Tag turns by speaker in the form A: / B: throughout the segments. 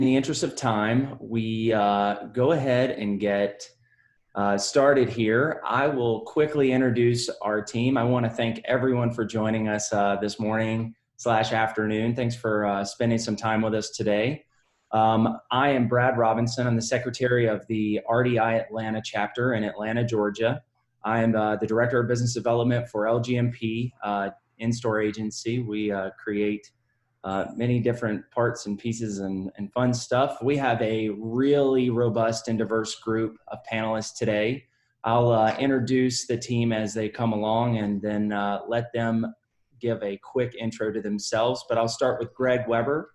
A: the interest of time, we go ahead and get started here. I will quickly introduce our team. I want to thank everyone for joining us this morning / afternoon. Thanks for spending some time with us today. I am Brad Robinson. I'm the secretary of the RDI Atlanta chapter in Atlanta, Georgia. I am the director of business development for LGMP in-store agency. We create many different parts and pieces and fun stuff. We have a really robust and diverse group of panelists today. I'll introduce the team as they come along and then let them give a quick intro to themselves. But I'll start with Greg Weber,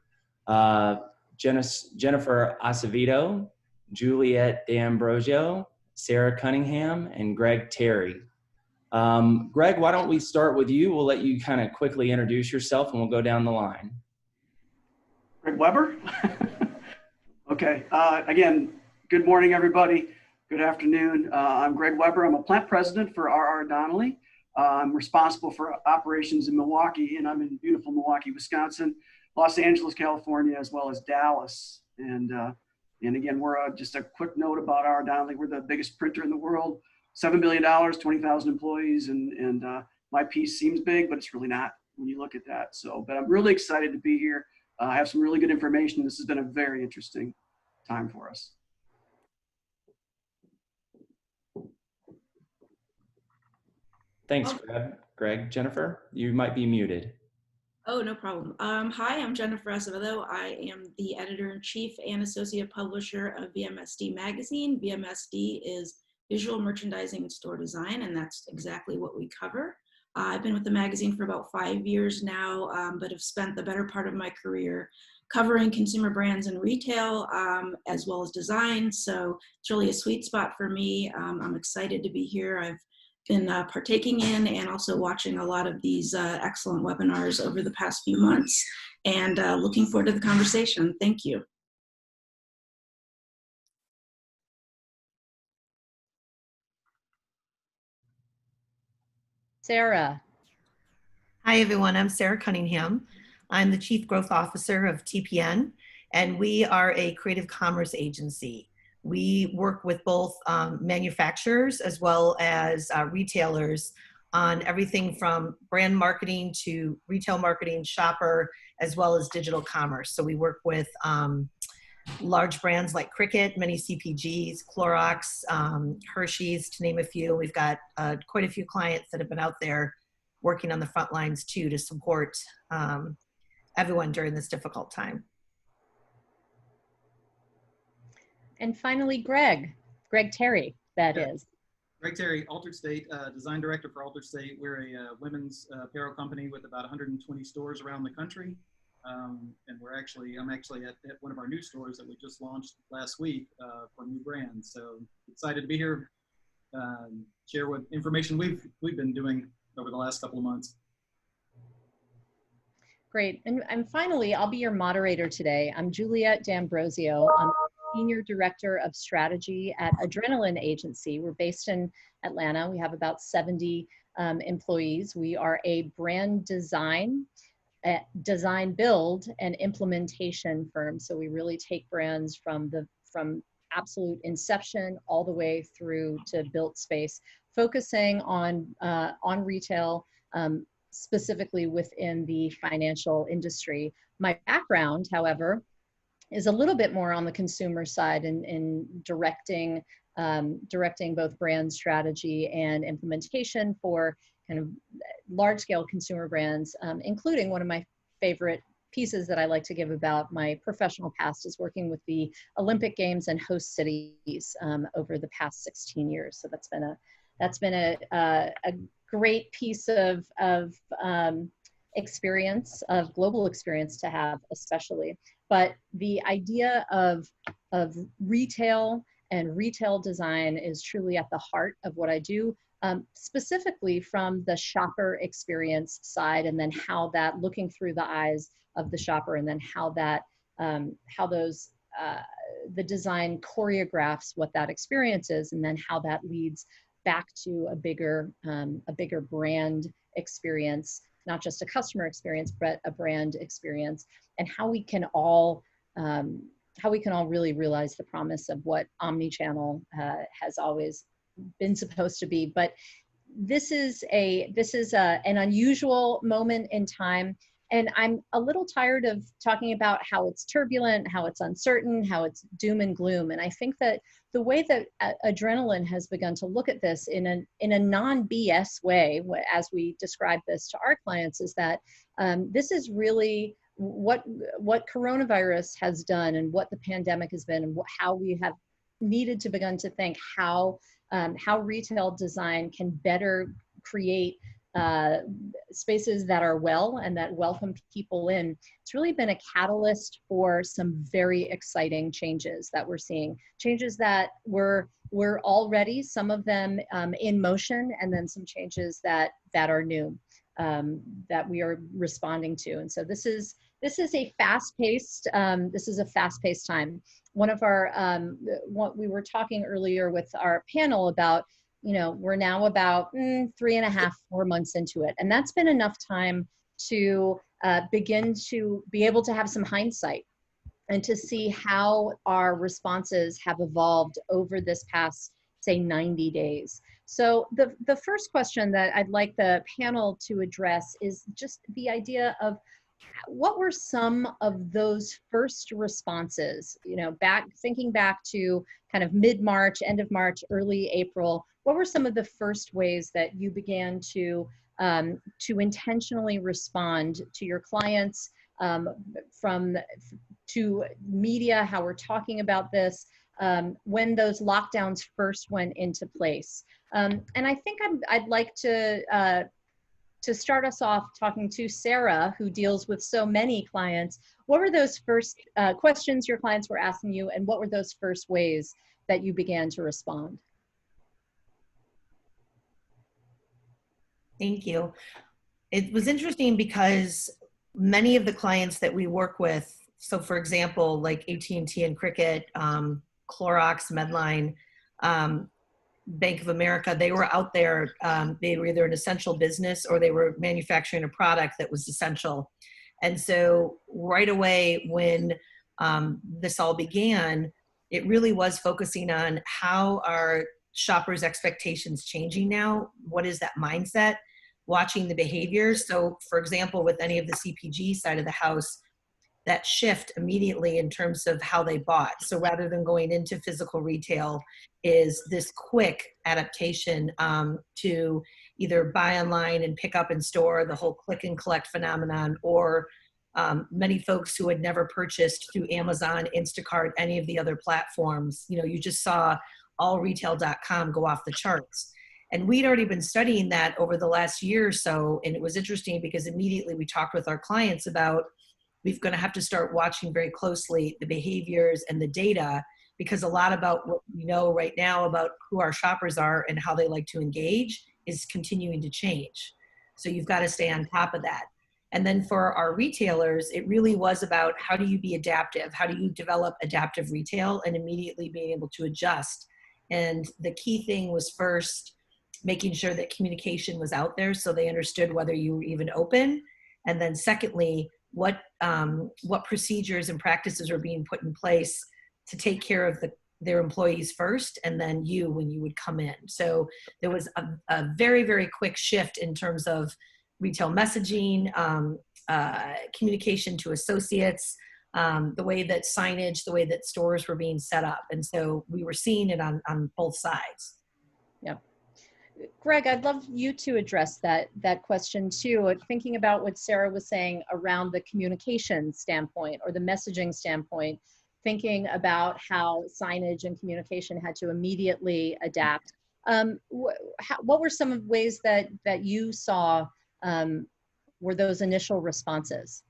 A: Jennifer Acevedo, Juliet D'Ambrosio, Sarah Cunningham, and Greg Terry. Greg, why don't we start with you? We'll let you kind of quickly introduce yourself and we'll go down the line.
B: Greg Weber? Okay, again, good morning, everybody. Good afternoon. I'm Greg Weber. I'm a plant president for R.R. Donnelley. I'm responsible for operations in Milwaukee, and I'm in beautiful Milwaukee, Wisconsin, Los Angeles, California, as well as Dallas. And again, we're just a quick note about R.R. Donnelley. We're the biggest printer in the world, $7 billion, 20,000 employees, and my piece seems big, but it's really not when you look at that. So, but I'm really excited to be here. I have some really good information. This has been a very interesting time for us.
A: Thanks, Greg. Jennifer, you might be muted.
C: Oh, no problem. Hi, I'm Jennifer Acevedo. I am the editor-in-chief and associate publisher of VMSD magazine. VMSD is visual merchandising and store design, and that's exactly what we cover. I've been with the magazine for about 5 years now, but have spent the better part of my career covering consumer brands and retail, as well as design. So it's really a sweet spot for me. I'm excited to be here. I've been partaking in and also watching a lot of these excellent webinars over the past few months, and looking forward to the conversation. Thank you.
D: Sarah.
E: Hi, everyone. I'm Sarah Cunningham. I'm the Chief Growth Officer of TPN, and we are a creative commerce agency. We work with both manufacturers as well as retailers on everything from brand marketing to retail marketing, shopper, as well as digital commerce. So we work with large brands like Cricut, many CPGs, Clorox, Hershey's, to name a few. We've got quite a few clients that have been out there working on the front lines too to support everyone during this difficult time.
D: And finally, Greg Terry, that is.
F: Greg Terry, Altered State, design director for Altered State. We're a women's apparel company with about 120 stores around the country. And I'm actually at one of our new stores that we just launched last week for a new brand. So excited to be here, share what information we've been doing over the last couple of months.
D: Great. And finally, I'll be your moderator today. I'm Juliet D'Ambrosio. I'm Senior Director of Strategy at Adrenaline Agency. We're based in Atlanta. We have about 70 employees. We are a brand design, build, and implementation firm. So we really take brands from absolute inception all the way through to built space, focusing on retail, specifically within the financial industry. My background, however, is a little bit more on the consumer side in directing both brand strategy and implementation for kind of large-scale consumer brands, including one of my favorite pieces that I like to give about my professional past is working with the Olympic Games and host cities over the past 16 years. So that's been a great piece of experience, of global experience to have, especially. But the idea of retail and retail design is truly at the heart of what I do, specifically from the shopper experience side, and then how that, looking through the eyes of the shopper, and then how that, the design choreographs what that experience is, and then how that leads back to a bigger brand experience, not just a customer experience, but a brand experience, and how we can all how we can all really realize the promise of what omnichannel has always been supposed to be. But this is an unusual moment in time. And I'm a little tired of talking about how it's turbulent, how it's uncertain, how it's doom and gloom. And I think that the way that Adrenaline has begun to look at this in a non-BS way, as we describe this to our clients, is that this is really what coronavirus has done and what the pandemic has been, and how we have needed to begin to think how retail design can better create spaces that are well and that welcome people in. It's really been a catalyst for some very exciting changes that we're seeing. Changes that were already, some of them in motion, and then some changes that are new that we are responding to. And so this is a fast-paced time. One of our what we were talking earlier with our panel about, we're now about 3.5, 4 months into it. And that's been enough time to begin to be able to have some hindsight and to see how our responses have evolved over this past, say, 90 days. So the first question that I'd like the panel to address is just the idea of what were some of those first responses, thinking back to kind of mid-March, end of March, early April. What were some of the first ways that you began to intentionally respond to your clients, to media, how we're talking about this, when those lockdowns first went into place? And I think I'd like to start us off talking to Sarah, who deals with so many clients. What were those first questions your clients were asking you, and what were those first ways that you began to respond?
E: Thank you. It was interesting because many of the clients that we work with, so for example, like AT&T and Cricket, Clorox, Medline, Bank of America, they were out there, they were either an essential business or they were manufacturing a product that was essential. And so right away when this all began, it really was focusing on how are shoppers' expectations changing now? What is that mindset? Watching the behaviors. So for example, with any of the CPG side of the house, that shift immediately in terms of how they bought. So rather than going into physical retail, is this quick adaptation to either buy online and pick up in store, the whole click and collect phenomenon, or many folks who had never purchased through Amazon, Instacart, any of the other platforms. You just saw allretail.com go off the charts. And we'd already been studying that over the last year or so. And it was interesting because immediately we talked with our clients about, we're going to have to start watching very closely the behaviors and the data, because a lot about what we know right now about who our shoppers are and how they like to engage is continuing to change. So you've got to stay on top of that. And then for our retailers, it really was about how do you be adaptive? How do you develop adaptive retail and immediately being able to adjust? And the key thing was first making sure that communication was out there so they understood whether you were even open. And then secondly, what procedures and practices are being put in place to take care of their employees first, and then you when you would come in. So there was a very, very quick shift in terms of retail messaging, communication to associates, the way that signage, the way that stores were being set up. And so we were seeing it on both sides.
D: Yep. Greg, I'd love you to address that question too. Thinking about what Sarah was saying around the communication standpoint or the messaging standpoint, thinking about how signage and communication had to immediately adapt. What were some of the ways that you saw were those initial responses?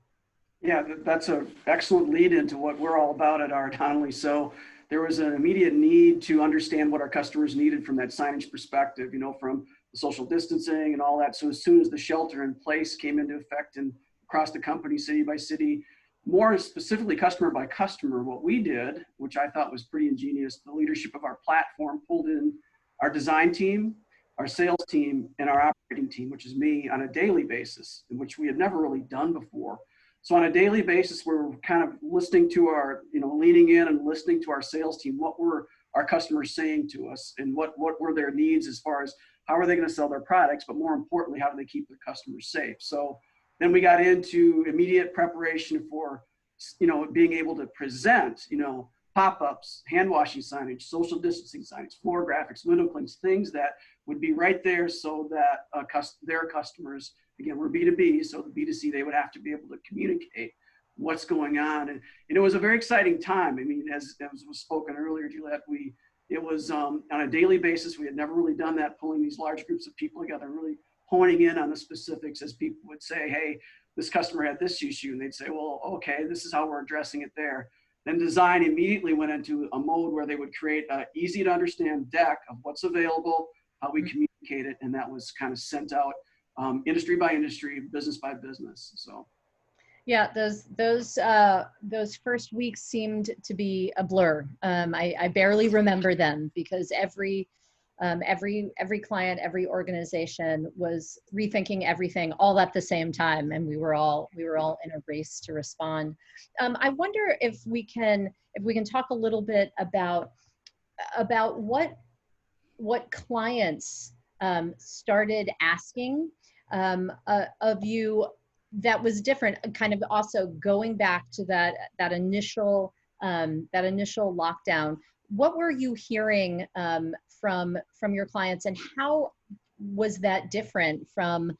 B: Yeah, that's an excellent lead into what we're all about at R. Donnelley. So there was an immediate need to understand what our customers needed from that signage perspective, from the social distancing and all that. So as soon as the shelter in place came into effect and across the company, city by city, more specifically customer by customer, what we did, which I thought was pretty ingenious, the leadership of our platform pulled in our design team, our sales team, and our operating team, which is me, on a daily basis, in which we had never really done before. So on a daily basis, we're kind of listening to our, leaning in and listening to our sales team. What were our customers saying to us, and what were their needs as far as how are they going to sell their products, but more importantly, how do they keep their customers safe? So then we got into immediate preparation for, being able to present, pop-ups, hand washing signage, social distancing signage, floor graphics, window clings, things that would be right there so that their customers, again, we're B2B, so the B2C, they would have to be able to communicate what's going on. And it was a very exciting time. I mean, as was spoken earlier, Gillette, it was on a daily basis. We had never really done that, pulling these large groups of people together, really honing in on the specifics as people would say, hey, this customer had this issue. And they'd say, well, okay, this is how we're addressing it there. Then design immediately went into a mode where they would create an easy to understand deck of what's available, how we communicate it. And that was kind of sent out industry by industry, business by business. So.
D: Yeah, those first weeks seemed to be a blur. I barely remember them because every client, every organization was rethinking everything all at the same time, and we were all in a race to respond. I wonder if we can talk a little bit about what clients started asking of you that was different, kind of also going back to that initial lockdown. What were you hearing from your clients, and how was that different from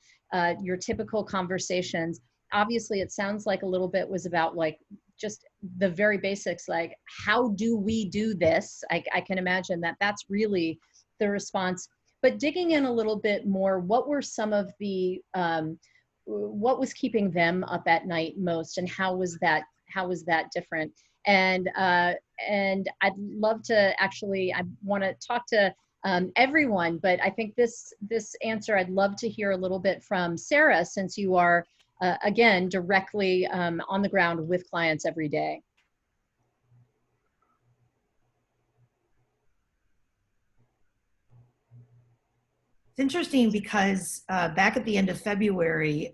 D: your typical conversations? Obviously, it sounds like a little bit was about like just the very basics, like how do we do this? I can imagine that's really the response. But digging in a little bit more, what were some of the what was keeping them up at night most, and how was that different? And I'd love to I want to talk to everyone, but I think this answer, I'd love to hear a little bit from Sarah, since you are again directly on the ground with clients every day.
E: It's interesting because back at the end of February,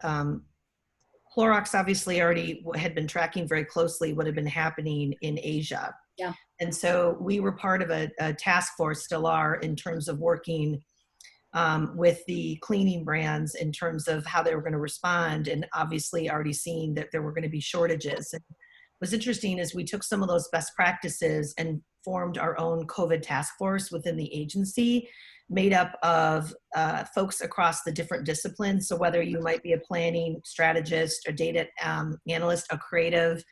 E: Clorox obviously already had been tracking very closely what had been happening in Asia.
D: Yeah.
E: And so we were part of a task force, still are, in terms of working with the cleaning brands in terms of how they were going to respond, and obviously already seeing that there were going to be shortages. And what's interesting is we took some of those best practices and formed our own COVID task force within the agency, made up of folks across the different disciplines. So whether you might be a planning strategist, a data analyst, a creative,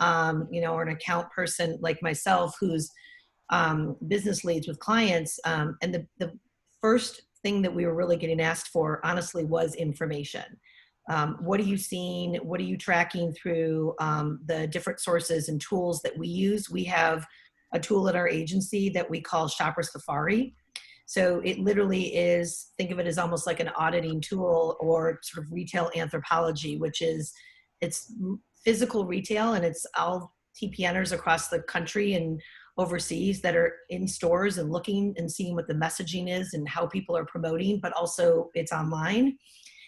E: or an account person like myself, who's business leads with clients. And the first thing that we were really getting asked for, honestly, was information. What are you seeing? What are you tracking through the different sources and tools that we use? We have a tool at our agency that we call Shopper Safari. So it literally is, think of it as almost like an auditing tool or sort of retail anthropology, which is, it's physical retail, and it's all TPNers across the country and overseas that are in stores and looking and seeing what the messaging is and how people are promoting, but also it's online.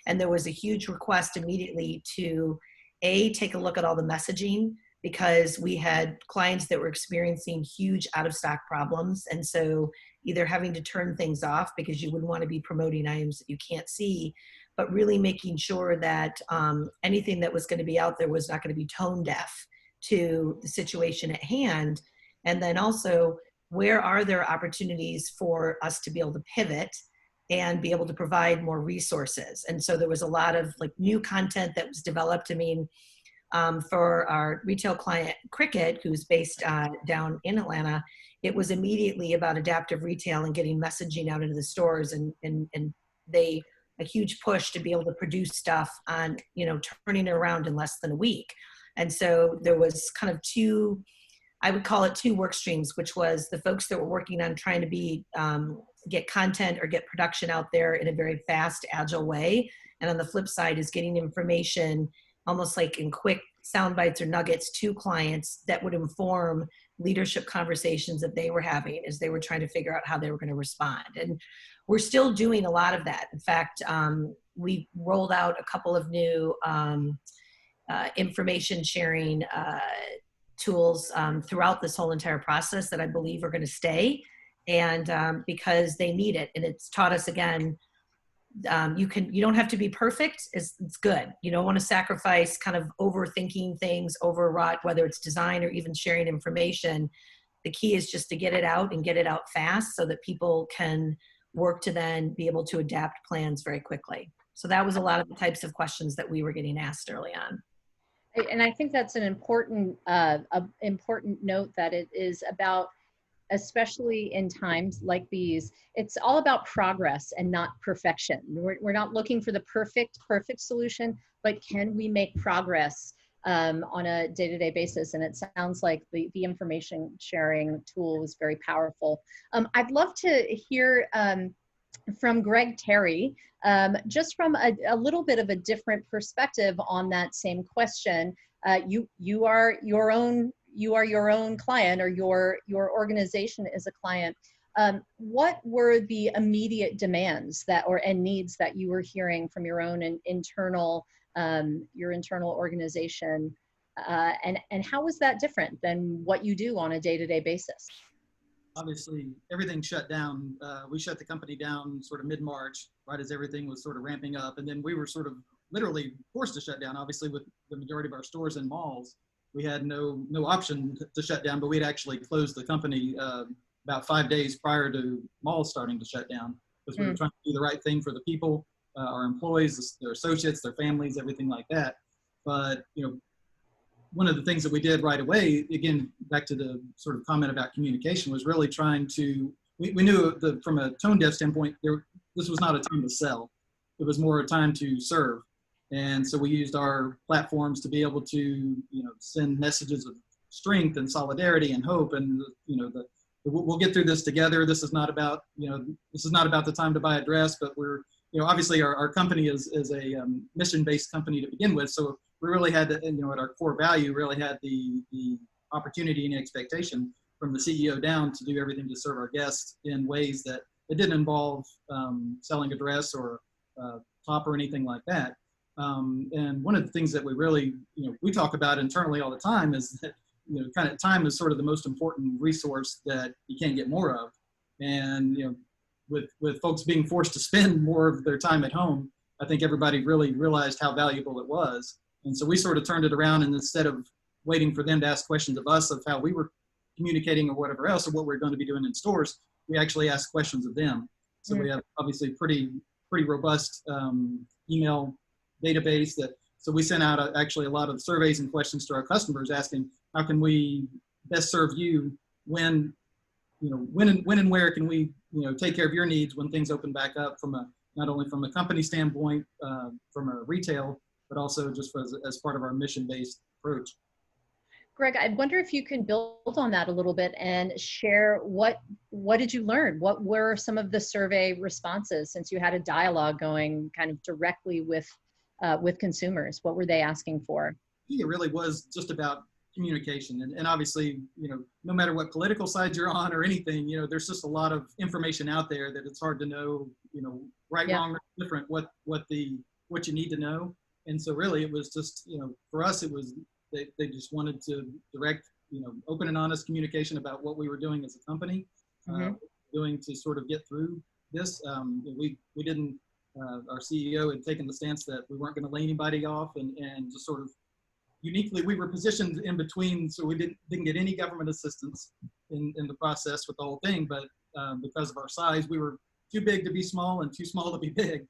E: And there was a huge request immediately to take a look at all the messaging, because we had clients that were experiencing huge out of stock problems. And so either having to turn things off because you wouldn't want to be promoting items that you can't see, but really making sure that anything that was going to be out there was not going to be tone deaf to the situation at hand. And then also, where are there opportunities for us to be able to pivot and be able to provide more resources? And so there was a lot of like new content that was developed. I mean, for our retail client Cricket, who's based down in Atlanta, it was immediately about adaptive retail and getting messaging out into the stores, and they a huge push to be able to produce stuff on, turning it around in less than a week. And so there was kind of two, I would call it two work streams, which was the folks that were working on trying to be get content or get production out there in a very fast, agile way. And on the flip side is getting information almost like in quick sound bites or nuggets to clients that would inform leadership conversations that they were having as they were trying to figure out how they were going to respond. And we're still doing a lot of that. In fact, we rolled out a couple of new information sharing tools throughout this whole entire process that I believe are going to stay, and because they need it. And it's taught us again, you don't have to be perfect. It's good. You don't want to sacrifice kind of overthinking things, overwrought, whether it's design or even sharing information. The key is just to get it out and get it out fast so that people can work to then be able to adapt plans very quickly. So that was a lot of the types of questions that we were getting asked early on.
D: And I think that's an important, important note, that it is about, especially in times like these, it's all about progress and not perfection. We're not looking for the perfect solution, but can we make progress on a day-to-day basis? And it sounds like the information sharing tool was very powerful. I'd love to hear from Greg Terry, just from a little bit of a different perspective on that same question. You are your own client, or your organization is a client. What were the immediate demands and needs that you were hearing from your own internal organization, and how was that different than what you do on a day-to-day basis?
F: Obviously, everything shut down. We shut the company down sort of mid-March, right as everything was sort of ramping up. And then we were sort of literally forced to shut down. Obviously, with the majority of our stores and malls, we had no option to shut down, but we had actually closed the company about 5 days prior to malls starting to shut down, because we were trying to do the right thing for the people, our employees, their associates, their families, everything like that. But, one of the things that we did right away, again, back to the sort of comment about communication, was really trying to, we knew from a tone deaf standpoint, this was not a time to sell. It was more a time to serve. And so we used our platforms to be able to, send messages of strength and solidarity and hope. And, we'll get through this together. This is not about, this is not about the time to buy a dress, but we're, obviously our company is a mission-based company to begin with. So we really had to, at our core value, really had the opportunity and expectation from the CEO down to do everything to serve our guests in ways that it didn't involve selling a dress or top or anything like that. And one of the things that we really, we talk about internally all the time is that, kind of time is sort of the most important resource that you can't get more of. And, with folks being forced to spend more of their time at home, I think everybody really realized how valuable it was. And so we sort of turned it around, and instead of waiting for them to ask questions of us of how we were communicating or whatever else, or what we're going to be doing in stores, we actually asked questions of them. So we have obviously pretty robust email database so we sent out actually a lot of surveys and questions to our customers asking, how can we best serve you when and where can we, take care of your needs when things open back up, not only from a company standpoint, from a retail, but also just as part of our mission-based approach.
D: Greg, I wonder if you can build on that a little bit and share what did you learn? What were some of the survey responses, since you had a dialogue going kind of directly with consumers? What were they asking for?
F: I think it really was just about communication. And obviously, no matter what political side you're on or anything, there's just a lot of information out there that it's hard to know, right, wrong, or different, what you need to know. And so really it was just, for us, it was, they just wanted to direct, open and honest communication about what we were doing as a company, doing to sort of get through this. We didn't, our CEO had taken the stance that we weren't going to lay anybody off, and just sort of uniquely, we were positioned in between, so we didn't get any government assistance in the process with the whole thing. But because of our size, we were too big to be small and too small to be big.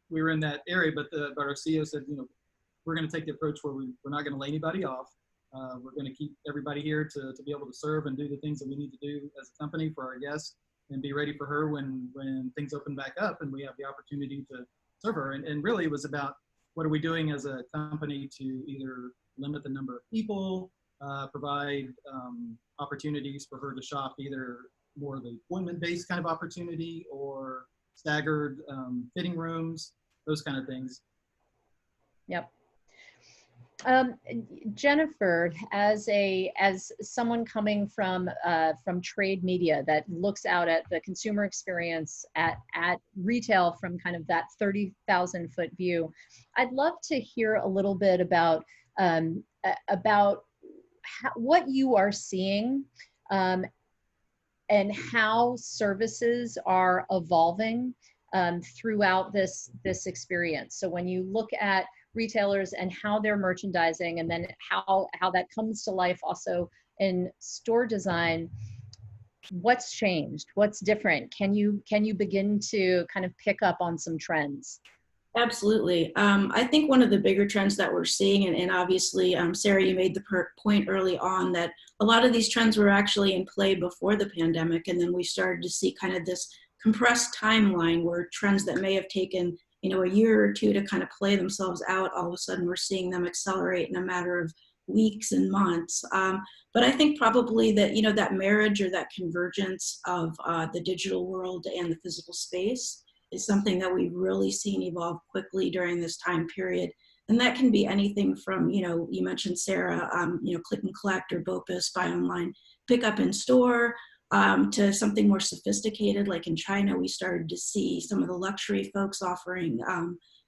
F: We were in that area, but our CEO said, we're going to take the approach where we're not going to lay anybody off. We're going to keep everybody here to be able to serve and do the things that we need to do as a company for our guests, and be ready for her when things open back up and we have the opportunity to serve her. And really it was about, what are we doing as a company to either limit the number of people, provide opportunities for her to shop, either more of the appointment-based kind of opportunity or staggered fitting rooms, those kind of things.
D: Yep. Jennifer, as someone coming from trade media that looks out at the consumer experience at retail from kind of that 30,000 foot view, I'd love to hear a little bit about what you are seeing and how services are evolving throughout this experience. So when you look at retailers and how they're merchandising, and then how that comes to life also in store design, what's changed? What's different? Can you begin to kind of pick up on some trends?
C: Absolutely. I think one of the bigger trends that we're seeing, and obviously, Sarah, you made the point early on that a lot of these trends were actually in play before the pandemic, and then we started to see kind of this compressed timeline where trends that may have taken a year or two to kind of play themselves out, all of a sudden we're seeing them accelerate in a matter of weeks and months. But I think probably that, that marriage or that convergence of the digital world and the physical space is something that we've really seen evolve quickly during this time period. And that can be anything from, you mentioned Sarah, click and collect or BOPUS, buy online, pick up in store, to something more sophisticated. Like in China, we started to see some of the luxury folks offering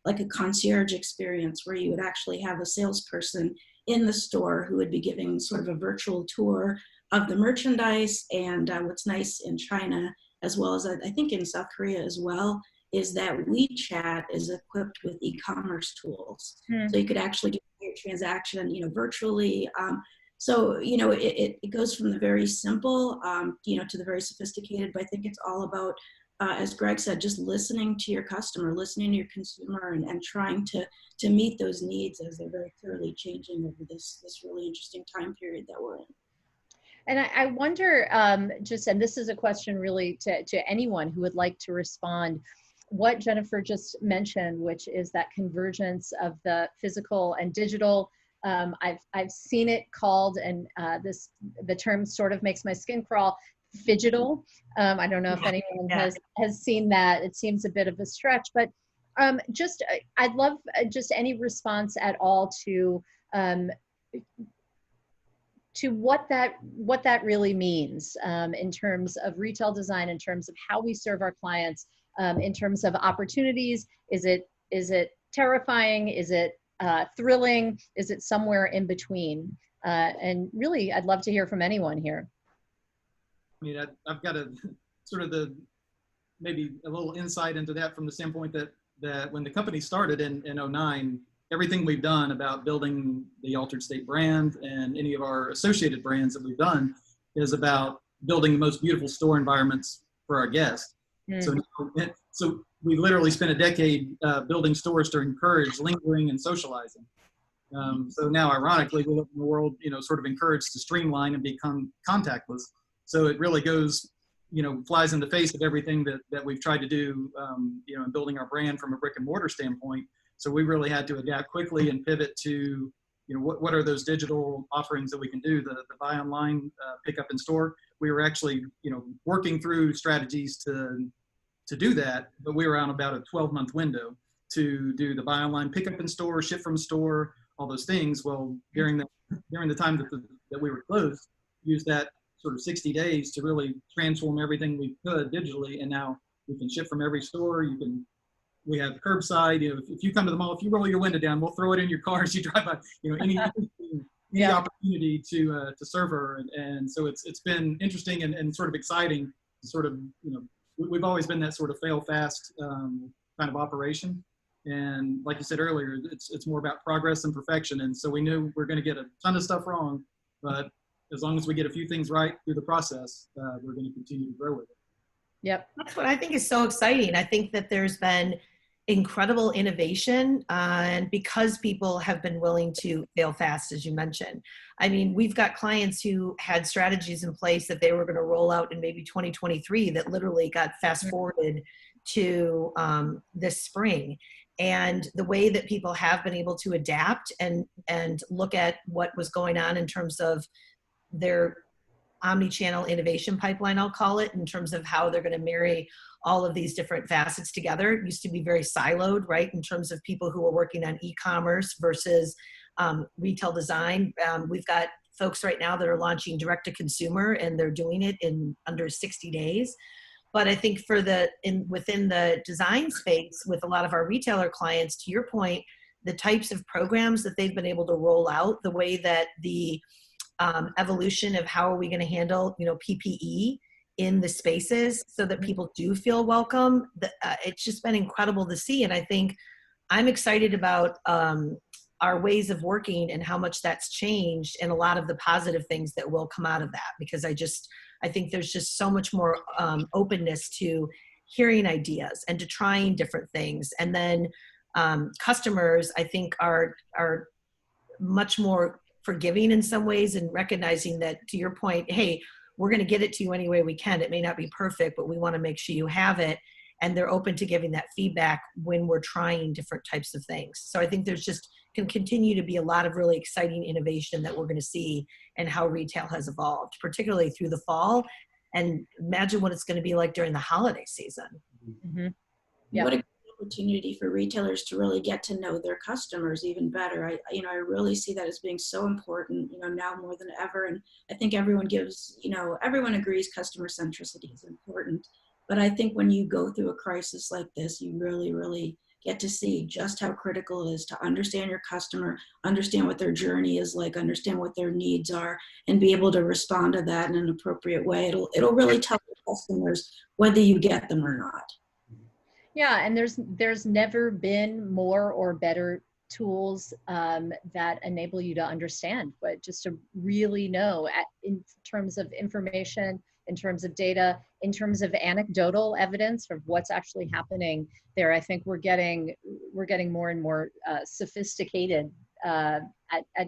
C: like a concierge experience where you would actually have a salesperson in the store who would be giving sort of a virtual tour of the merchandise. And what's nice in China, as well as I think in South Korea as well, is that WeChat is equipped with e-commerce tools. So you could actually do your transaction, virtually. So, it goes from the very simple, to the very sophisticated, but I think it's all about, as Greg said, just listening to your customer, listening to your consumer, and trying to meet those needs as they're very clearly changing over this really interesting time period that we're in.
D: And I wonder, and this is a question really to anyone who would like to respond, what Jennifer just mentioned, which is that convergence of the physical and digital. I've seen it called, and the term sort of makes my skin crawl, phygital. I don't know if anyone has seen that. It seems a bit of a stretch, but I'd love just any response at all to what that really means in terms of retail design, in terms of how we serve our clients, in terms of opportunities. Is it terrifying? Is it thrilling? Is it somewhere in between? And really, I'd love to hear from anyone here.
F: I mean, I've got a sort of maybe a little insight into that from the standpoint that when the company started in 2009, everything we've done about building the Altered State brand and any of our associated brands that we've done is about building the most beautiful store environments for our guests. So we literally spent a decade building stores to encourage lingering and socializing. So now, ironically, we live in a world, sort of encouraged to streamline and become contactless. So it really goes, flies in the face of everything that we've tried to do, in building our brand from a brick and mortar standpoint. So we really had to adapt quickly and pivot to, what are those digital offerings that we can do, the buy online, pick up in store. We were actually, working through strategies to do that, but we were on about a 12-month window to do the buy online, pick up in store, ship from store, all those things. Well, during the time that we were closed, used that sort of 60 days to really transform everything we could digitally, and now we can ship from every store. We have curbside. If you come to the mall, if you roll your window down, we'll throw it in your car as you drive by. Any opportunity to serve her, and so it's been interesting and sort of exciting. Sort of we've always been that sort of fail fast kind of operation, and like you said earlier, it's more about progress and perfection. And so we knew we're going to get a ton of stuff wrong, but as long as we get a few things right through the process, we're going to continue to grow with it.
D: Yep.
E: That's what I think is so exciting. I think that there's been incredible innovation, and because people have been willing to fail fast, as you mentioned. I mean, we've got clients who had strategies in place that they were going to roll out in maybe 2023 that literally got fast forwarded to this spring. And the way that people have been able to adapt and look at what was going on in terms of their omni-channel innovation pipeline, I'll call it, in terms of how they're going to marry all of these different facets together. It used to be very siloed, right, in terms of people who were working on e-commerce versus retail design. We've got folks right now that are launching direct to consumer, and they're doing it in under 60 days. But I think for within the design space with a lot of our retailer clients, to your point, the types of programs that they've been able to roll out, the way that the evolution of how are we going to handle, PPE in the spaces so that people do feel welcome. It's just been incredible to see. And I think I'm excited about our ways of working and how much that's changed and a lot of the positive things that will come out of that, because I think there's just so much more openness to hearing ideas and to trying different things. And then customers, I think, are much more forgiving in some ways and recognizing that, to your point, hey, we're going to get it to you any way we can. It may not be perfect, but we want to make sure you have it. And they're open to giving that feedback when we're trying different types of things. So I think there's can continue to be a lot of really exciting innovation that we're going to see and how retail has evolved, particularly through the fall. And imagine what it's going to be like during the holiday season.
D: Mm-hmm. Yeah.
C: What a great opportunity for retailers to really get to know their customers even better. I really see that as being so important, now more than ever. And I think everyone agrees customer centricity is important. But I think when you go through a crisis like this, you really, really get to see just how critical it is to understand your customer, understand what their journey is like, understand what their needs are, and be able to respond to that in an appropriate way. It'll really tell the customers whether you get them or not.
D: Yeah, and there's never been more or better tools that enable you to understand, but just to really know in terms of information, in terms of data, in terms of anecdotal evidence of what's actually happening there. I think we're getting more and more sophisticated at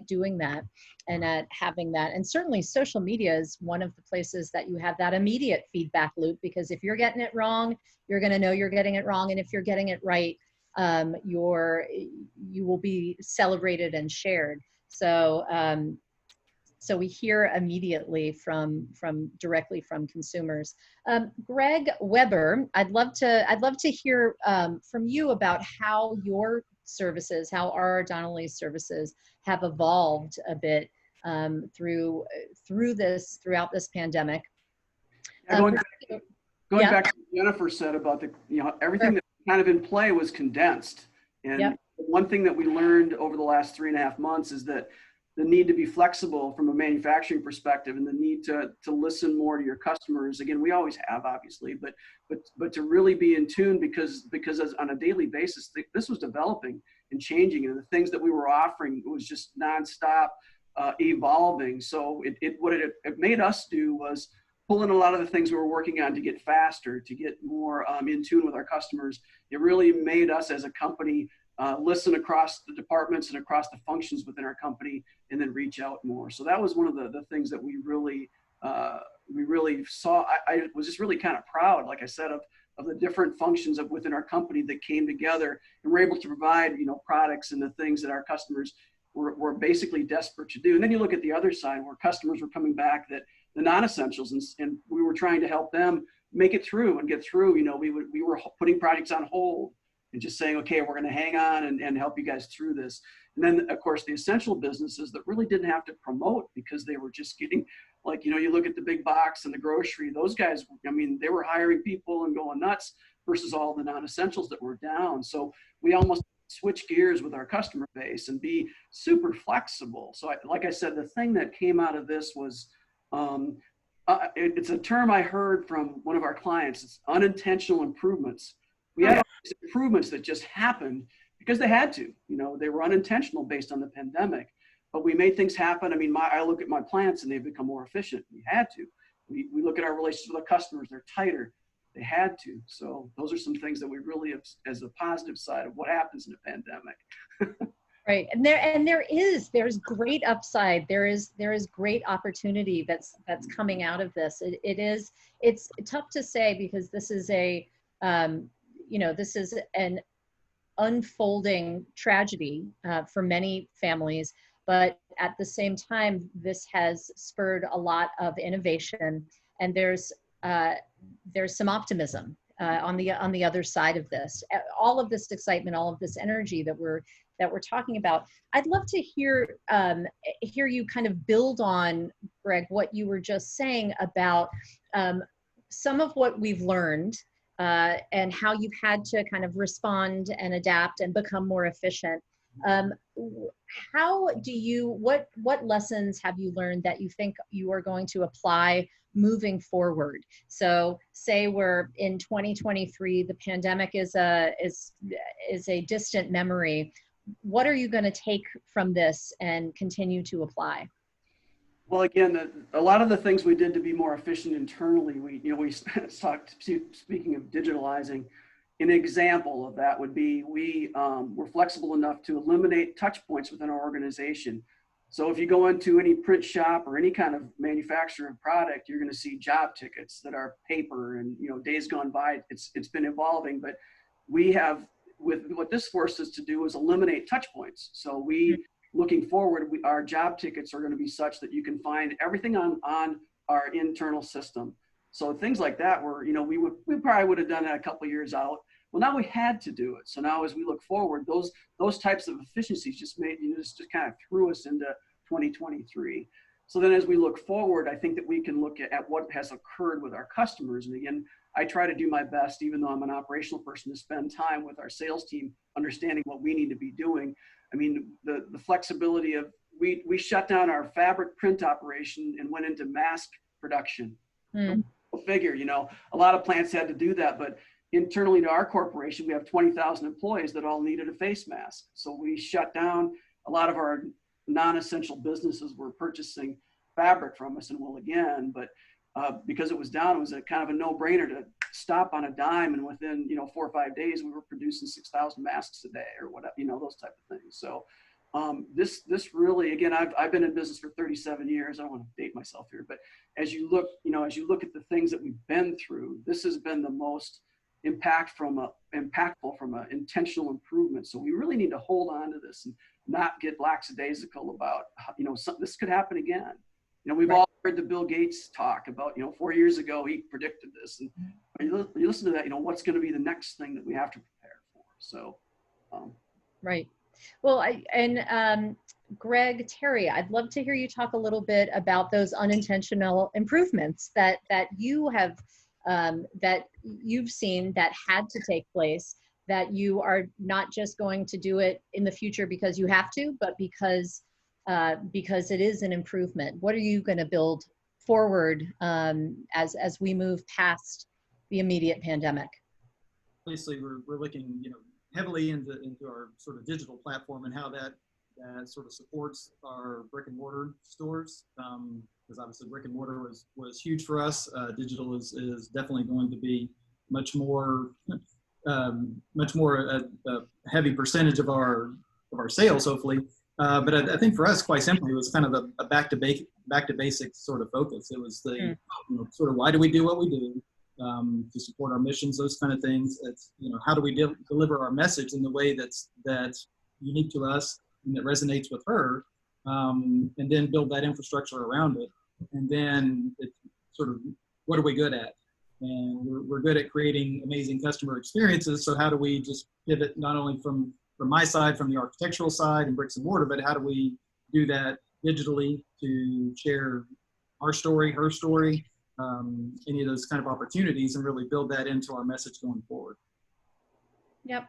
D: doing that and at having that. And certainly social media is one of the places that you have that immediate feedback loop, because if you're getting it wrong, you're going to know you're getting it wrong. And if you're getting it right, you will be celebrated and shared. So we hear immediately directly from consumers. Greg Weber, I'd love to hear from you about how your services, how R.R. Donnelley's services have evolved a bit throughout this pandemic.
B: Going back to what Jennifer said about everything that kind of in play was condensed. And one thing that we learned over the last 3.5 months is that the need to be flexible from a manufacturing perspective and the need to listen more to your customers. Again, we always have, obviously, but to really be in tune because on a daily basis, this was developing and changing, and the things that we were offering was just nonstop evolving. So what it made us do was pull in a lot of the things we were working on to get faster, to get more in tune with our customers. It really made us as a company listen across the departments and across the functions within our company, and then reach out more. So that was one of the things that we really saw. I was just really kind of proud, like I said, of the different functions within our company that came together and were able to provide, products and the things that our customers were basically desperate to do. And then you look at the other side where customers were coming back, that the non-essentials, and we were trying to help them make it through and get through. We were putting projects on hold and just saying, okay, we're going to hang on and help you guys through this. And then, of course, the essential businesses that really didn't have to promote because they were just getting, you look at the big box and the grocery, those guys, they were hiring people and going nuts versus all the non-essentials that were down. So we almost switch gears with our customer base and be super flexible. So like I said, the thing that came out of this was, it's a term I heard from one of our clients. It's unintentional improvements. We had all these improvements that just happened because they had to, they were unintentional based on the pandemic, but we made things happen. I look at my plants and they've become more efficient. We had to. We look at our relationships with our customers, they're tighter. They had to. So those are some things that we really have as a positive side of what happens in a pandemic.
D: Right, and there's great upside. There is great opportunity that's coming out of this. It's tough to say because this is this is an unfolding tragedy for many families, but at the same time, this has spurred a lot of innovation, and there's some optimism on the other side of this. All of this excitement, all of this energy that we're talking about. I'd love to hear you kind of build on, Greg, what you were just saying about some of what we've learned and how you've had to kind of respond and adapt and become more efficient. What lessons have you learned that you think you are going to apply moving forward? So say we're in 2023, the pandemic is a distant memory. What are you going to take from this and continue to apply?
B: Well, again, a lot of the things we did to be more efficient internally, we talked, speaking of digitalizing, an example of that would be we were flexible enough to eliminate touch points within our organization. So if you go into any print shop or any kind of manufacturer of product, you're going to see job tickets that are paper, and days gone by, it's been evolving, but we have, with what this forced us to do, is eliminate touch points. So looking forward, our job tickets are going to be such that you can find everything on our internal system. So things like that were, we probably would have done that a couple of years out. Well, now we had to do it. So now as we look forward, those types of efficiencies just kind of threw us into 2023. So then as we look forward, I think that we can look at what has occurred with our customers. And again, I try to do my best, even though I'm an operational person, to spend time with our sales team, understanding what we need to be doing. I mean, the flexibility of, we shut down our fabric print operation and went into mask production. Go figure, a lot of plants had to do that, but internally to our corporation, we have 20,000 employees that all needed a face mask. So we shut down. A lot of our non-essential businesses were purchasing fabric from us, and will again, but because it was down, it was a kind of a no-brainer to stop on a dime, and within 4 or 5 days we were producing 6,000 masks a day or whatever, those type of things. So this really, again, I've been in business for 37 years. I don't want to date myself here, but as you look at the things that we've been through, this has been the most impactful from an intentional improvement. So we really need to hold on to this and not get lackadaisical about, this could happen again. We've all heard the Bill Gates talk about, 4 years ago, he predicted this. And you listen to that, what's going to be the next thing that we have to prepare for? So.
D: Right. Well, Greg, Terry, I'd love to hear you talk a little bit about those unintentional improvements that you have, that you've seen that had to take place, that you are not just going to do it in the future because you have to, but because it is an improvement. What are you going to build forward as we move past the immediate pandemic?
F: Obviously, we're looking, heavily into our sort of digital platform and how that sort of supports our brick and mortar stores. Because obviously brick and mortar was huge for us. Digital is definitely going to be much more a heavy percentage of our sales, hopefully. But I think for us, quite simply, it was kind of a back to basics sort of focus. It was the sort of why do we do what we do, to support our missions, those kind of things. It's how do we deliver our message in the way that's unique to us and that resonates with her, and then build that infrastructure around it. And then it's sort of what are we good at? And we're good at creating amazing customer experiences. So how do we just pivot not only from my side, from the architectural side and bricks and mortar, but how do we do that digitally to share our story, her story, any of those kind of opportunities, and really build that into our message going forward.
D: Yep.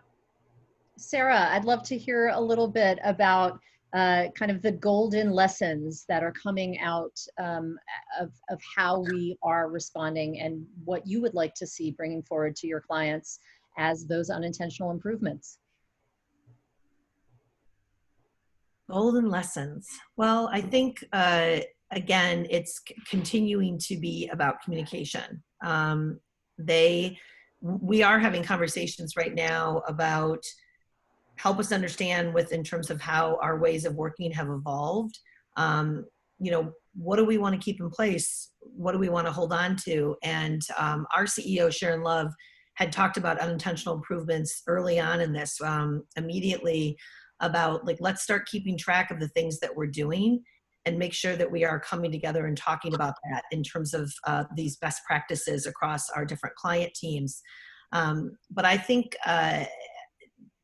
D: Sarah, I'd love to hear a little bit about kind of the golden lessons that are coming out of how we are responding and what you would like to see bringing forward to your clients as those unintentional improvements.
E: Golden lessons. Well, I think, again, it's continuing to be about communication. We are having conversations right now about help us understand in terms of how our ways of working have evolved. What do we want to keep in place? What do we want to hold on to? And our CEO, Sharon Love, had talked about unintentional improvements early on in this, immediately about let's start keeping track of the things that we're doing and make sure that we are coming together and talking about that in terms of these best practices across our different client teams. But I think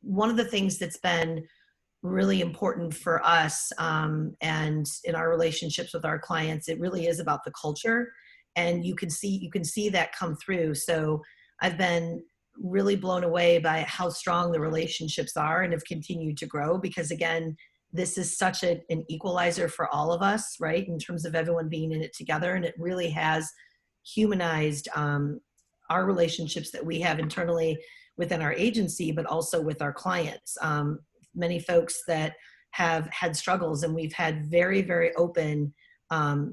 E: one of the things that's been really important for us and in our relationships with our clients, it really is about the culture, and you can see that come through. So I've been really blown away by how strong the relationships are and have continued to grow, because again, this is such an equalizer for all of us, right, in terms of everyone being in it together. And it really has humanized our relationships that we have internally within our agency, but also with our clients. Many folks that have had struggles, and we've had very, very open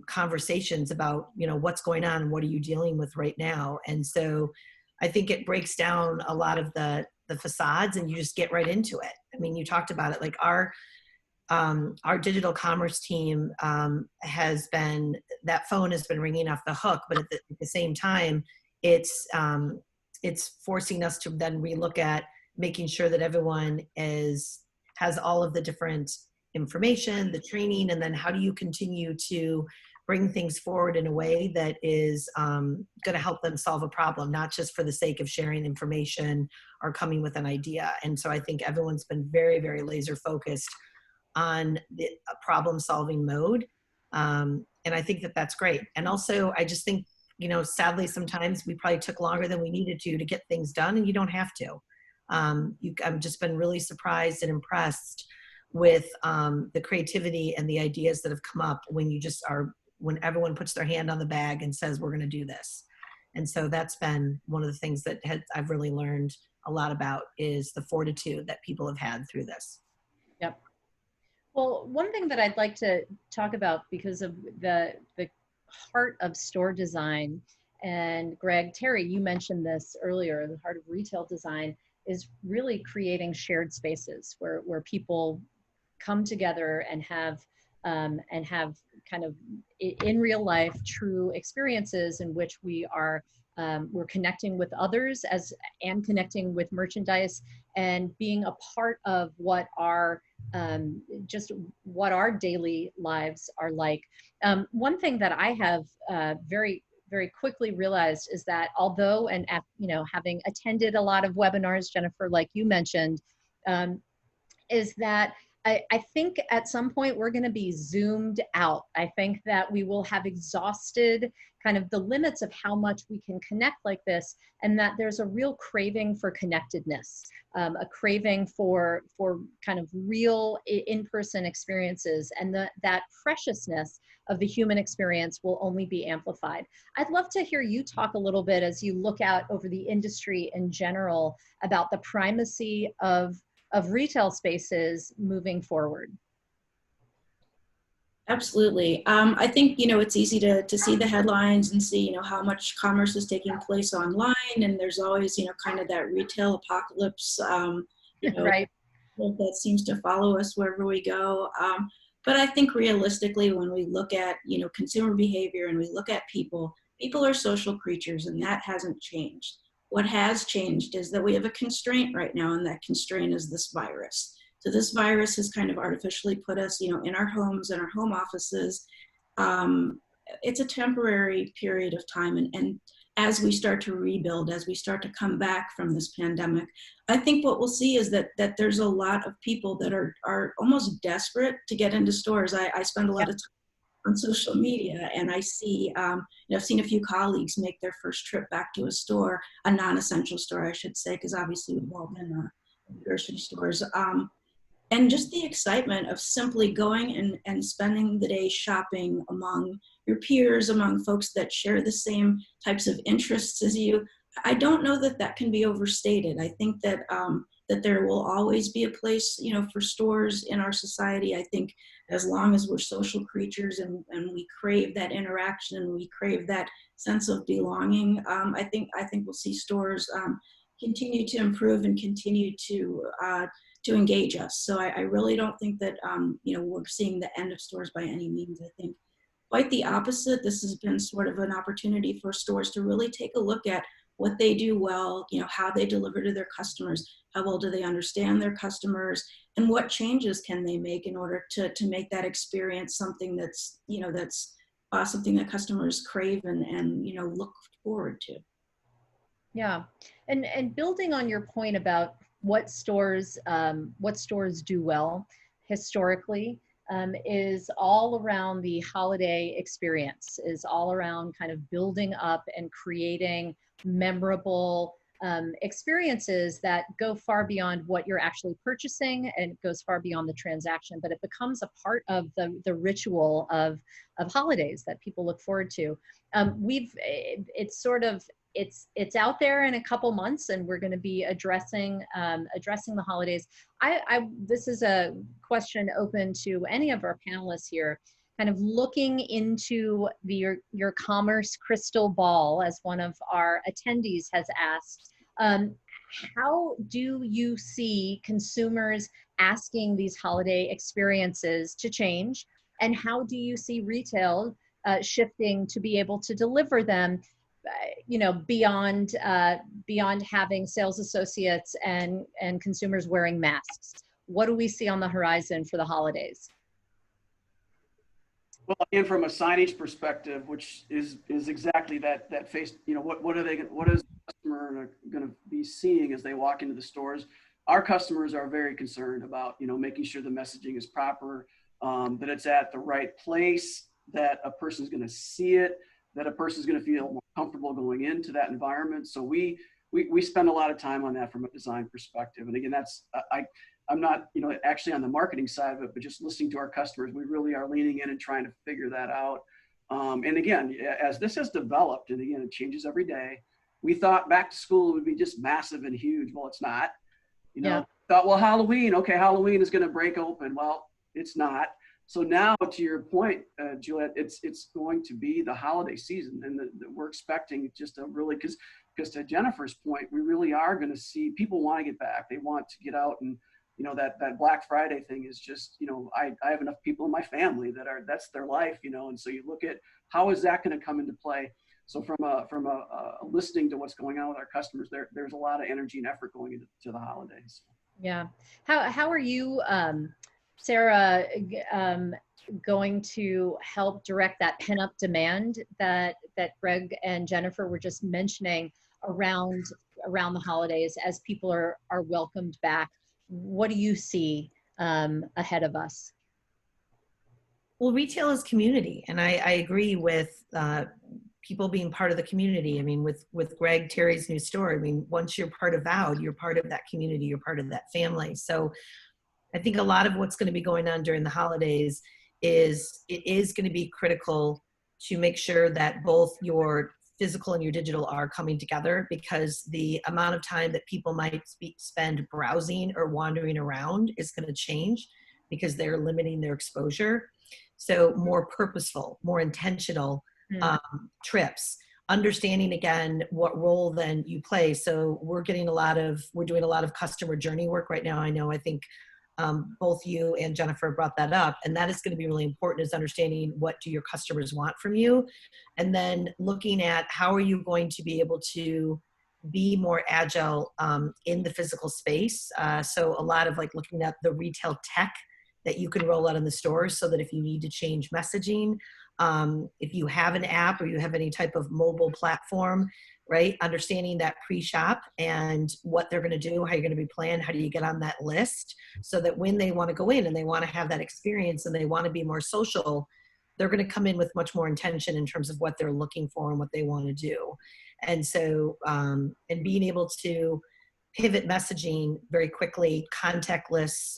E: conversations about, what's going on and what are you dealing with right now. And so I think it breaks down a lot of the facades, and you just get right into it. I mean, you talked about it, like our digital commerce team has been, that phone has been ringing off the hook, but at the same time, it's forcing us to then relook at making sure that everyone has all of the different information, the training, and then how do you continue to bring things forward in a way that is going to help them solve a problem, not just for the sake of sharing information or coming with an idea. And so I think everyone's been very, very laser focused on the problem solving mode. And I think that that's great. And also, I just think, sadly, sometimes we probably took longer than we needed to get things done, and you don't have to. I've just been really surprised and impressed with the creativity and the ideas that have come up when everyone puts their hand on the bag and says, we're going to do this. And so that's been one of the things that I've really learned a lot about, is the fortitude that people have had through this.
D: Yep. Well, one thing that I'd like to talk about, because of the heart of store design, and Greg, Terry, you mentioned this earlier, the heart of retail design is really creating shared spaces where people come together and have kind of in real life true experiences in which we're connecting with others and connecting with merchandise and being a part of what our daily lives are like. One thing that I have very, very quickly realized is that although, and having attended a lot of webinars, Jennifer, like you mentioned, is that I think at some point we're going to be zoomed out. I think that we will have exhausted kind of the limits of how much we can connect like this, and that there's a real craving for connectedness, a craving for kind of real in-person experiences, and that preciousness of the human experience will only be amplified. I'd love to hear you talk a little bit, as you look out over the industry in general, about the primacy of retail spaces moving forward.
C: Absolutely. I think, it's easy to see the headlines and see, how much commerce is taking place online. And there's always, kind of that retail apocalypse,
D: Right.
C: that seems to follow us wherever we go. But I think realistically, when we look at, consumer behavior and we look at people are social creatures, and that hasn't changed. What has changed is that we have a constraint right now, and that constraint is this virus. So this virus has kind of artificially put us, in our homes and our home offices. It's a temporary period of time. And as we start to rebuild, as we start to come back from this pandemic, I think what we'll see is that there's a lot of people that are almost desperate to get into stores. I spend a lot of time on social media, and I see, I've seen a few colleagues make their first trip back to a store, a non-essential store, I should say, because obviously we've all been in grocery stores. And just the excitement of simply going and spending the day shopping among your peers, among folks that share the same types of interests as you. I don't know that can be overstated. I think that that there will always be a place, for stores in our society. I think as long as we're social creatures and we crave that interaction and we crave that sense of belonging, I think we'll see stores continue to improve and continue to engage us. So I really don't think that we're seeing the end of stores by any means. I think quite the opposite. This has been sort of an opportunity for stores to really take a look at what they do well, how they deliver to their customers, how well do they understand their customers, and what changes can they make in order to make that experience something that's, that's something that customers crave and look forward to.
D: Yeah, and building on your point about what stores do well historically, is all around the holiday experience, is all around kind of building up and creating memorable experiences that go far beyond what you're actually purchasing and goes far beyond the transaction, but it becomes a part of the ritual of holidays that people look forward to. It's sort of it's out there in a couple months, and we're going to be addressing the holidays. This is a question open to any of our panelists here. Kind of looking into your commerce crystal ball, as one of our attendees has asked. How do you see consumers asking these holiday experiences to change, and how do you see retail shifting to be able to deliver them? Beyond having sales associates and consumers wearing masks. What do we see on the horizon for the holidays?
B: Well, again, from a signage perspective, which is exactly that face, what is the customer going to be seeing as they walk into the stores? Our customers are very concerned about, making sure the messaging is proper, that it's at the right place, that a person's going to see it, that a person's going to feel more comfortable going into that environment. So we spend a lot of time on that from a design perspective. And again, that's, I'm not, actually on the marketing side of it, but just listening to our customers, we really are leaning in and trying to figure that out. And again, as this has developed, and again, it changes every day, we thought back to school would be just massive and huge. Well, it's not,
D: Yeah.
B: Thought, well, Halloween is going to break open. Well, it's not. So now, to your point, Juliet, it's going to be the holiday season, and we're expecting just a really, because to Jennifer's point, we really are going to see people want to get back. They want to get out, and that Black Friday thing is just, I have enough people in my family that's their life, and so you look at how is that going to come into play. So from a listening to what's going on with our customers, there's a lot of energy and effort going into the holidays.
D: Yeah. How are you, Sarah, going to help direct that pent-up demand that Greg and Jennifer were just mentioning around the holidays as people are welcomed back? What do you see ahead of us?
E: Well, retail is community, and I agree with people being part of the community. I mean, with Greg Terry's new store, I mean, once you're part of VOWD, you're part of that community, you're part of that family. So I think a lot of what's going to be going on during the holidays is going to be critical to make sure that both your physical and your digital are coming together, because the amount of time that people might spend browsing or wandering around is going to change because they're limiting their exposure. So more purposeful, more intentional trips, understanding again what role then you play. So we're doing a lot of customer journey work right now. I think both you and Jennifer brought that up, and that is going to be really important, is understanding what do your customers want from you, and then looking at how are you going to be able to be more agile in the physical space. So a lot of looking at the retail tech that you can roll out in the stores, so that if you need to change messaging, if you have an app or you have any type of mobile platform, right? Understanding that pre-shop and what they're going to do, how you're going to be planned, how do you get on that list, so that when they want to go in and they want to have that experience and they want to be more social, they're going to come in with much more intention in terms of what they're looking for and what they want to do. And so, and being able to pivot messaging very quickly, contactless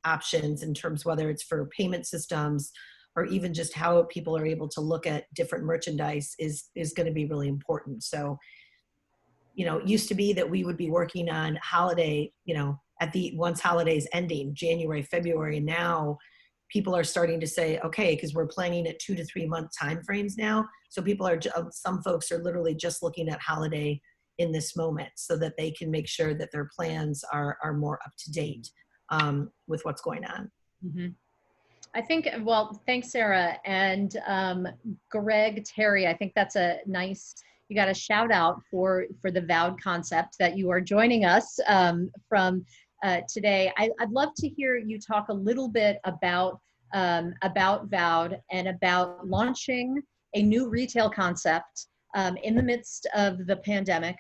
E: options in terms whether it's for payment systems or even just how people are able to look at different merchandise is going to be really important. So, it used to be that we would be working on holiday, once holidays ending, January, February, and now people are starting to say, okay, because we're planning at 2 to 3 month timeframes now. So some folks are literally just looking at holiday in this moment so that they can make sure that their plans are more up to date with what's going on.
D: Mm-hmm. I think, well, thanks, Sarah. And Greg Terry, I think that's you got a shout out for the VOWD concept that you are joining us from today. I'd love to hear you talk a little bit about VOWD and about launching a new retail concept in the midst of the pandemic.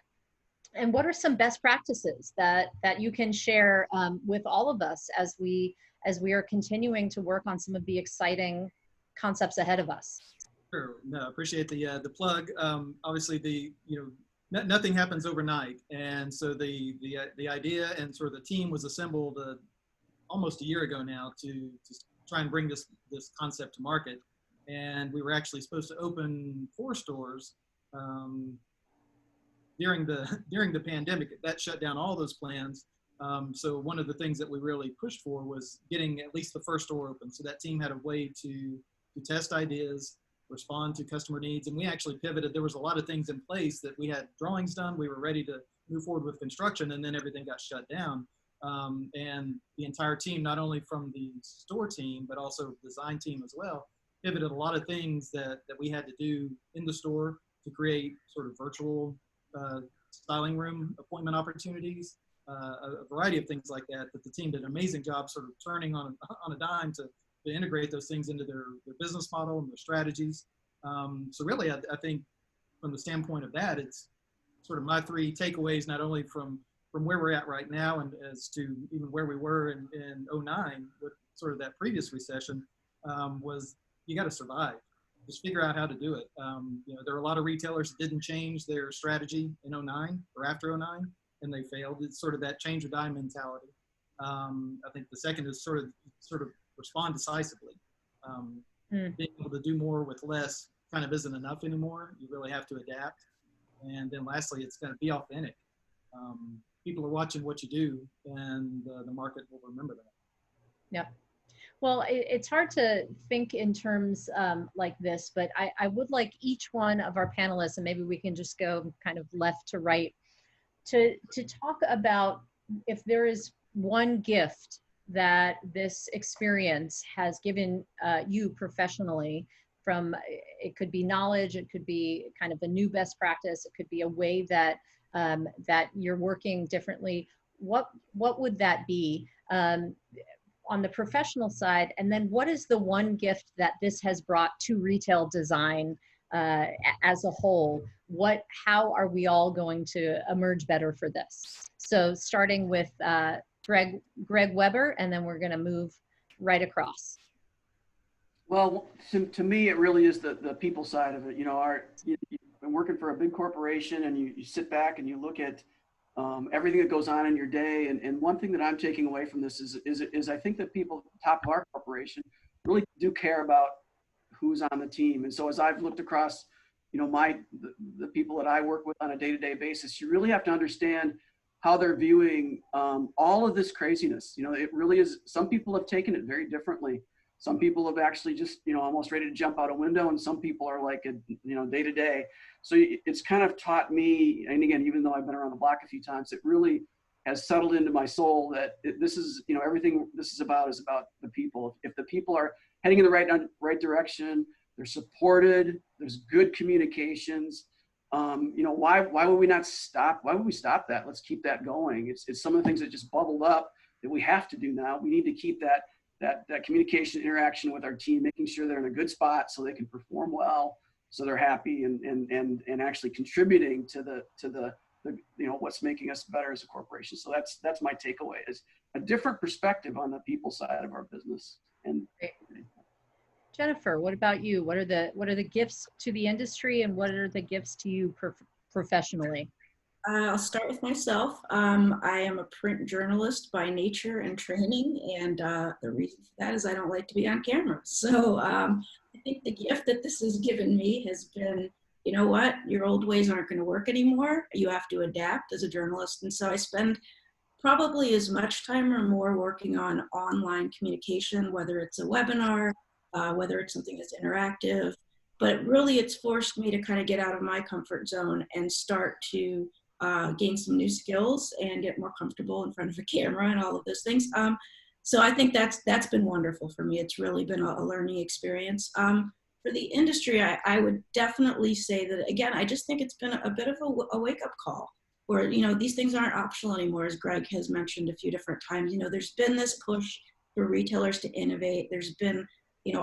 D: and what are some best practices that you can share with all of us as we are continuing to work on some of the exciting concepts ahead of us?
F: Sure. No, appreciate the plug. Obviously, nothing happens overnight, and so the idea and sort of the team was assembled almost a year ago now to try and bring this concept to market. And we were actually supposed to open 4 stores during the pandemic. That shut down all those plans. So one of the things that we really pushed for was getting at least the first store open. So that team had a way to test ideas, respond to customer needs, and we actually pivoted. There was a lot of things in place that we had drawings done. We were ready to move forward with construction, and then everything got shut down. And the entire team, not only from the store team, but also the design team as well, pivoted a lot of things that we had to do in the store to create sort of virtual styling room appointment opportunities, a variety of things like that the team did an amazing job sort of turning on a dime to integrate those things into their business model and their strategies. So really, I think from the standpoint of that, it's sort of my 3 takeaways, not only from where we're at right now and as to even where we were in 2009 with sort of that previous recession, was you got to survive. Just figure out how to do it. There are a lot of retailers that didn't change their strategy in 2009 or after 2009, and they failed. It's sort of that change or die mentality. I think the second is sort of respond decisively. Being able to do more with less kind of isn't enough anymore. You really have to adapt. And then lastly, it's going to be authentic. People are watching what you do, and the market will remember that.
D: Yep. Well, it's hard to think in terms like this, but I would like each one of our panelists, and maybe we can just go kind of left to right, to talk about if there is one gift that this experience has given you professionally. From, it could be knowledge, it could be kind of a new best practice, it could be a way that that you're working differently. What would that be on the professional side? And then what is the one gift that this has brought to retail design as a whole? How are we all going to emerge better for this? So starting with Greg Weber, and then we're going to move right across.
B: Well, to me, it really is the people side of it. You've been working for a big corporation, and you sit back and you look at everything that goes on in your day. And one thing that I'm taking away from this is I think that people at the top of our corporation really do care about who's on the team. And so as I've looked across, the people that I work with on a day-to-day basis, you really have to understand how they're viewing all of this craziness. It really is. Some people have taken it very differently. Some people have actually just, almost ready to jump out a window, and some people are like, day to day. So it's kind of taught me, and again, even though I've been around the block a few times, it really has settled into my soul that this is, everything this is about the people. If the people are heading in the right direction, they're supported, there's good communications. Why would we not stop? Why would we stop that? Let's keep that going. It's some of the things that just bubbled up that we have to do now. We need to keep that communication interaction with our team, making sure they're in a good spot so they can perform well, so they're happy and actually contributing to the what's making us better as a corporation. So that's my takeaway, is a different perspective on the people side of our business. And
D: Jennifer, what about you? What are the gifts to the industry, and what are the gifts to you professionally?
C: I'll start with myself. I am a print journalist by nature and training, and the reason for that is I don't like to be on camera. So I think the gift that this has given me has been, you know what, your old ways aren't going to work anymore. You have to adapt as a journalist. And so I spend probably as much time or more working on online communication, whether it's a webinar, whether it's something that's interactive. But really, it's forced me to kind of get out of my comfort zone and start to gain some new skills and get more comfortable in front of a camera and all of those things. So I think that's been wonderful for me. It's really been a learning experience. For the industry, I would definitely say that, again, I just think it's been a bit of a wake-up call where, these things aren't optional anymore, as Greg has mentioned a few different times. There's been this push for retailers to innovate. There's been,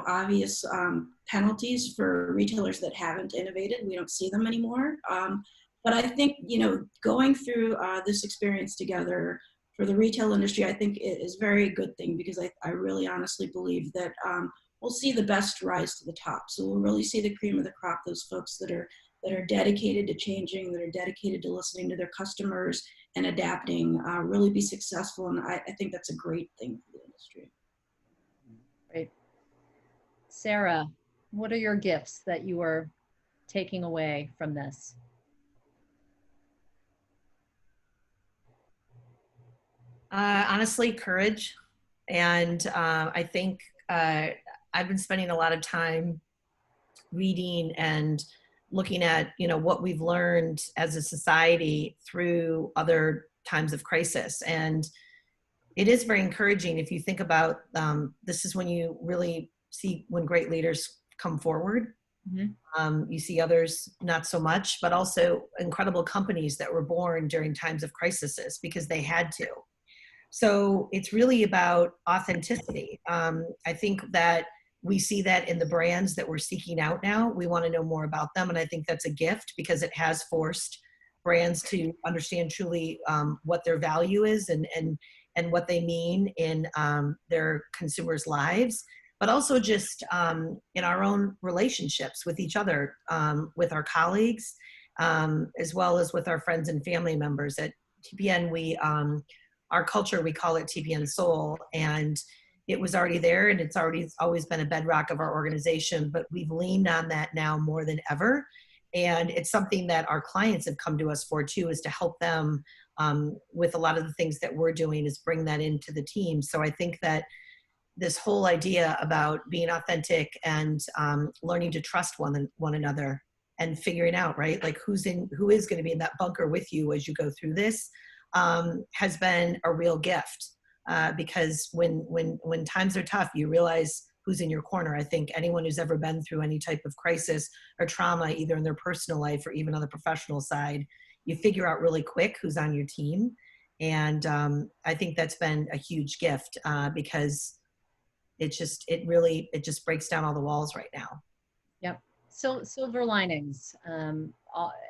C: obvious penalties for retailers that haven't innovated. We don't see them anymore. But I think, going through this experience together for the retail industry, I think it is very a good thing, because I really honestly believe that we'll see the best rise to the top. So we'll really see the cream of the crop, those folks that are dedicated to changing, that are dedicated to listening to their customers and adapting, really be successful. And I think that's a great thing for the industry.
D: Great. Sarah, what are your gifts that you are taking away from this?
E: Honestly, courage. And I think I've been spending a lot of time reading and looking at, what we've learned as a society through other times of crisis. And it is very encouraging if you think about this is when you really see when great leaders come forward. You see others not so much, but also incredible companies that were born during times of crises because they had to. So it's really about authenticity. I think that we see that in the brands that we're seeking out now. We want to know more about them. And I think that's a gift because it has forced brands to understand truly what their value is and what they mean in their consumers' lives, but also just in our own relationships with each other, with our colleagues, as well as with our friends and family members. At TPN, our culture, we call it TPN Soul, and it was already there, and it's always been a bedrock of our organization, but we've leaned on that now more than ever. And it's something that our clients have come to us for too, is to help them with a lot of the things that we're doing, is bring that into the team. So I think that this whole idea about being authentic and learning to trust one another and figuring out, right, like who is going to be in that bunker with you as you go through this, has been a real gift. Because when times are tough, you realize who's in your corner. I think anyone who's ever been through any type of crisis or trauma, either in their personal life or even on the professional side, you figure out really quick who's on your team. And I think that's been a huge gift because it just breaks down all the walls right now.
D: Yep. So silver linings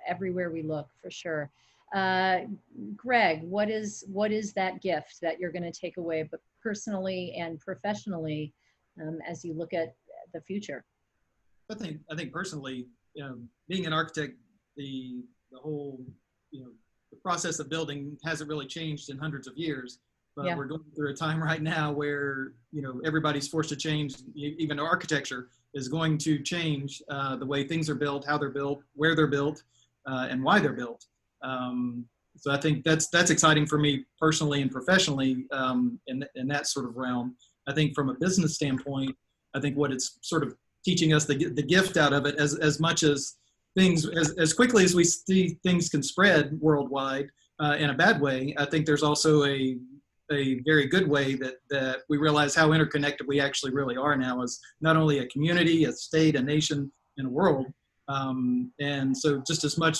D: everywhere we look, for sure. Greg, what is that gift that you're going to take away, but personally and professionally, as you look at the future?
F: I think personally, being an architect, the whole, the process of building hasn't really changed in hundreds of years. But
D: Yeah.
F: We're going through a time right now where, everybody's forced to change. Even architecture is going to change the way things are built, how they're built, where they're built, and why they're built. So I think that's exciting for me personally and professionally in that sort of realm. I think from a business standpoint, I think what it's sort of teaching us the gift out of it, as much as things, as quickly as we see things can spread worldwide in a bad way, I think there's also a very good way that we realize how interconnected we actually really are now as not only a community, a state, a nation, and a world. And so just as much,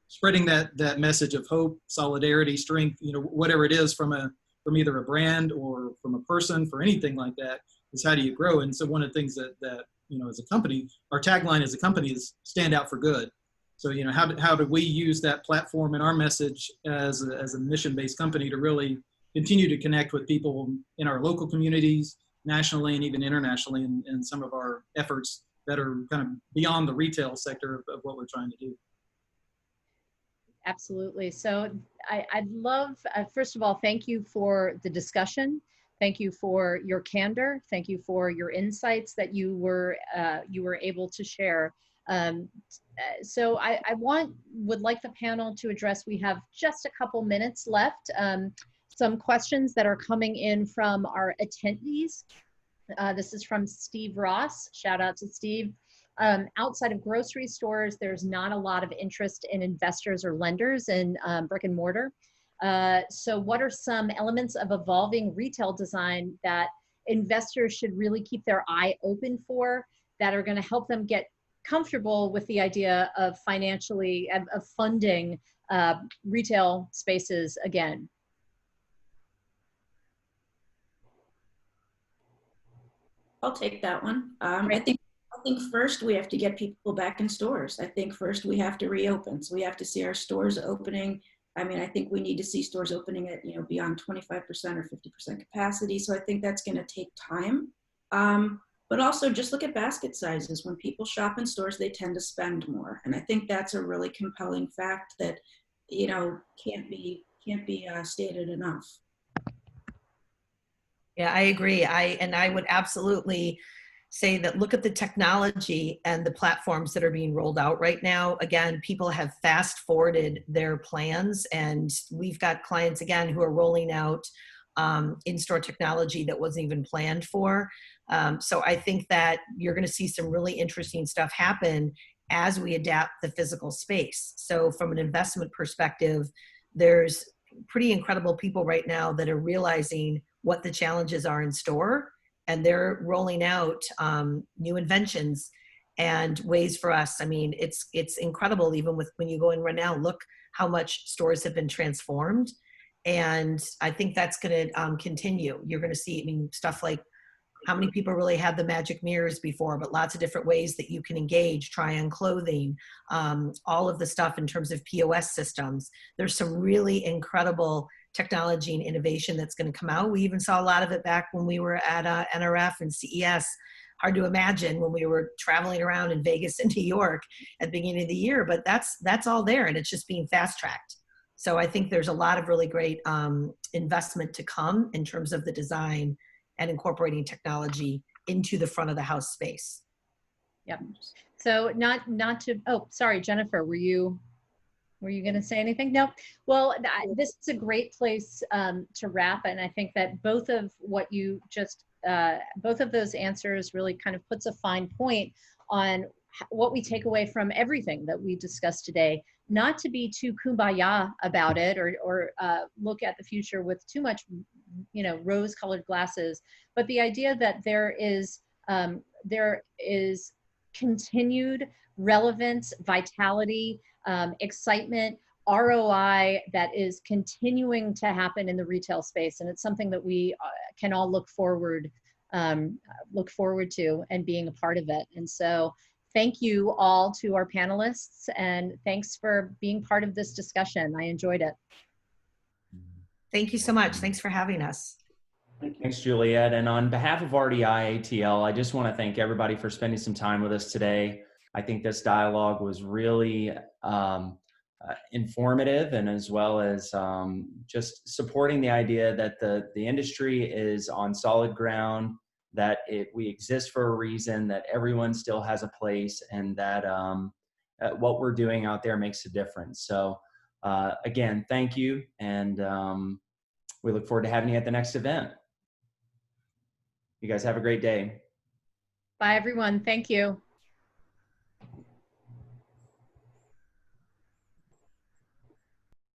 F: spreading that message of hope, solidarity, strength, whatever it is from either a brand or from a person, for anything like that, is how do you grow? And so one of the things that as a company, our tagline as a company is stand out for good. So, how do we use that platform and our message as a mission-based company to really continue to connect with people in our local communities, nationally and even internationally, in some of our efforts that are kind of beyond the retail sector of what we're trying to do.
D: Absolutely. So I'd love, first of all, thank you for the discussion. Thank you for your candor. Thank you for your insights that you were able to share. So I would like the panel to address, we have just a couple minutes left, some questions that are coming in from our attendees. This is from Steve Ross. Shout out to Steve. Outside of grocery stores, there's not a lot of interest in investors or lenders in brick and mortar. So what are some elements of evolving retail design that investors should really keep their eye open for, that are going to help them get comfortable with the idea of financially, of funding retail spaces again?
C: I'll take that one. I think think first we have to get people back in stores. I think first we have to reopen. So we have to see our stores opening. I mean, I think we need to see stores opening at, beyond 25% or 50% capacity. So I think that's going to take time. But also just look at basket sizes. When people shop in stores, they tend to spend more. And I think that's a really compelling fact that, can't be stated enough.
E: Yeah, I agree. I would absolutely say that look at the technology and the platforms that are being rolled out right now. Again, people have fast forwarded their plans, and we've got clients again who are rolling out in-store technology that wasn't even planned for. So I think that you're going to see some really interesting stuff happen as we adapt the physical space. So from an investment perspective, there's pretty incredible people right now that are realizing what the challenges are in store, and they're rolling out new inventions and ways for us. I mean, it's incredible. Even with when you go in right now, look how much stores have been transformed, and I think that's going to continue. You're going to see, I mean, stuff like how many people really had the magic mirrors before, but lots of different ways that you can engage, try on clothing, all of the stuff in terms of POS systems. There's some really incredible technology and innovation that's going to come out. We even saw a lot of it back when we were at NRF and CES. Hard to imagine when we were traveling around in Vegas and New York at the beginning of the year, but that's all there, and it's just being fast tracked. So I think there's a lot of really great investment to come in terms of the design and incorporating technology into the front of the house space.
D: Yep. So not to, oh, sorry, Jennifer, were you going to say anything? No. Well, this is a great place to wrap. And I think that both of what you just, both of those answers really kind of puts a fine point on what we take away from everything that we discussed today. Not to be too kumbaya about it or look at the future with too much, rose-colored glasses, but the idea that there is continued relevance, vitality, excitement, ROI that is continuing to happen in the retail space, and it's something that we can all look forward to and being a part of it. And so thank you all to our panelists, and thanks for being part of this discussion. I enjoyed it.
E: Thank you so much. Thanks for having us.
A: Thanks, Juliet. And on behalf of RDI ATL, I just want to thank everybody for spending some time with us today. I think this dialogue was really informative, and as well as just supporting the idea that the industry is on solid ground, that we exist for a reason, that everyone still has a place, and that what we're doing out there makes a difference. So again, thank you, and we look forward to having you at the next event. You guys have a great day.
D: Bye, everyone. Thank you.